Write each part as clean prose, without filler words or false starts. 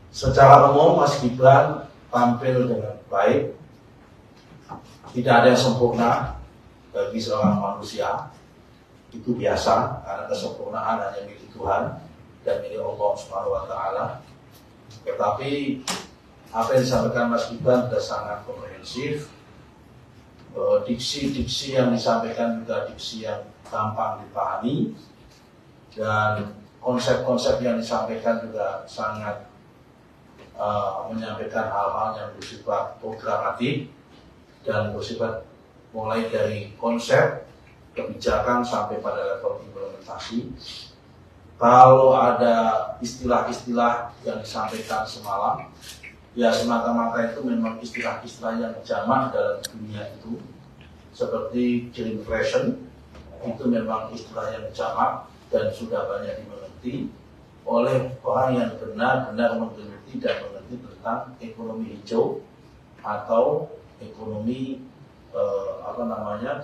Secara umum Mas Gibran tampil dengan baik. Tidak ada yang sempurna bagi seorang manusia. Itu biasa, karena kesempurnaan hanya milik Tuhan dan milik Allah Subhanahu wa Ta'ala. Tetapi apa yang disampaikan Mas Gibran sudah sangat komprehensif. Diksi-diksi yang disampaikan juga diksi yang gampang dipahami, dan konsep-konsep yang disampaikan juga sangat menyampaikan hal-hal yang bersifat programatik dan bersifat mulai dari konsep, kebijakan sampai pada level implementasi. Kalau ada istilah-istilah yang disampaikan semalam, ya semata-mata itu memang istilah-istilah yang jamak dalam dunia itu, seperti greenflation, itu memang istilah yang jamak dan sudah banyak dimengerti oleh orang yang benar-benar mengerti dan mengerti tentang ekonomi hijau atau ekonomi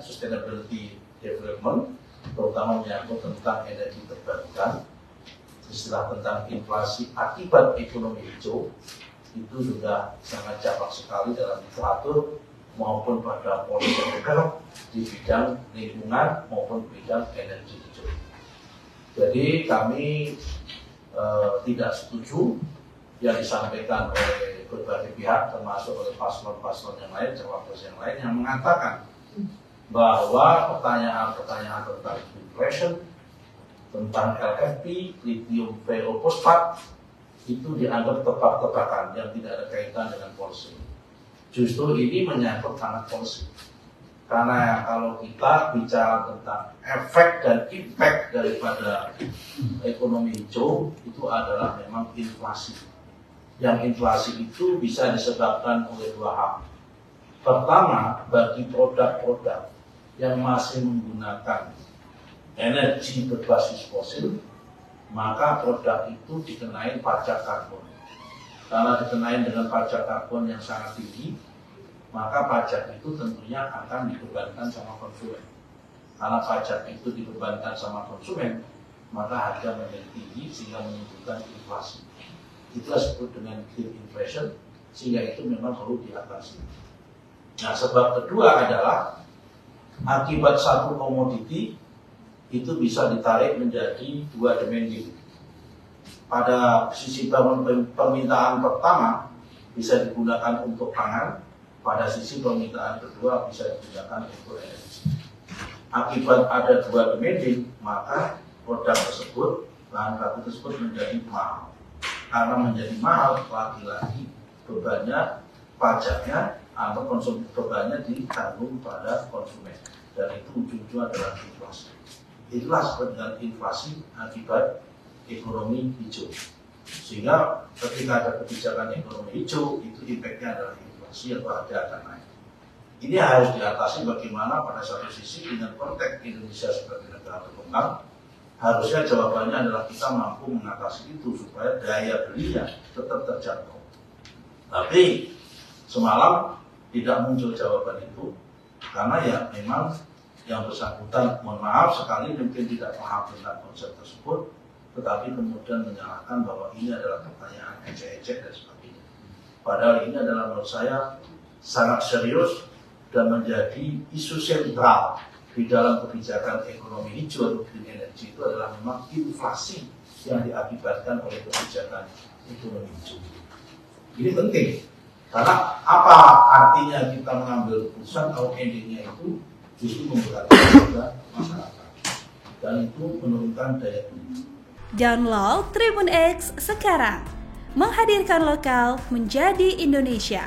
sustainability development, terutama menyangkut tentang energi terbarukan. Istilah tentang inflasi akibat ekonomi hijau itu sudah sangat jamak sekali dalam literatur maupun pada policymaker di bidang lingkungan maupun bidang energi hijau. Jadi kami tidak setuju yang disampaikan oleh berbagai pihak, termasuk oleh paslon-paslon yang lain, cawapres yang lain, yang mengatakan bahwa pertanyaan-pertanyaan tentang inflation, tentang LFP, lithium ferrofosfat, itu dianggap tebak-tebakan yang tidak ada kaitan dengan policy. Justru ini menyangkut sangat policy. Karena kalau kita bicara tentang efek dan impact daripada ekonomi hijau, itu adalah memang inflasi. Yang inflasi itu bisa disebabkan oleh dua hal. Pertama, bagi produk-produk yang masih menggunakan energi berbasis fosil, maka produk itu dikenai pajak karbon. Karena dikenai dengan pajak karbon yang sangat tinggi, maka pajak itu tentunya akan dibebankan sama konsumen. Karena pajak itu dibebankan sama konsumen, maka harga menjadi tinggi sehingga menimbulkan inflasi. Itulah disebut dengan green inflation, sehingga itu memang perlu diatasi. Nah, sebab kedua adalah akibat satu komoditi itu bisa ditarik menjadi dua dimensi. Pada sisi permintaan pertama bisa digunakan untuk pangan, pada sisi permintaan kedua bisa digunakan untuk energi. Akibat ada dua dimensi, maka produk tersebut, bahan baku tersebut menjadi mahal. Karena menjadi mahal, lagi-lagi bebannya, pajaknya atau bebannya ditanggung pada konsumen, dan itu ujung-ujungnya adalah inflasi. Itulah disebut dengan inflasi akibat ekonomi hijau. Sehingga ketika ada kebijakan ekonomi hijau, itu impactnya adalah inflasi atau harga akan naik. Ini harus diatasi bagaimana pada satu sisi dengan konteks Indonesia sebagai negara berkembang, harusnya jawabannya adalah kita mampu mengatasi itu supaya daya belinya tetap terjangkau. Tapi semalam tidak muncul jawaban itu, karena ya memang yang bersangkutan, mohon maaf sekali mungkin tidak paham tentang konsep tersebut, tetapi kemudian menyalahkan bahwa ini adalah pertanyaan ecek-ecek dan sebagainya. Padahal ini adalah menurut saya sangat serius dan menjadi isu sentral di dalam kebijakan ekonomi hijau atau green energy. Itu adalah memang inflasi yang diakibatkan oleh kebijakan ekonomi hijau. Ini penting, karena apa artinya kita mengambil keputusan kalau endingnya itu justru memberatkan kepada masyarakat dan itu menurunkan daya beli. Download Tribun X sekarang, menghadirkan lokal menjadi Indonesia.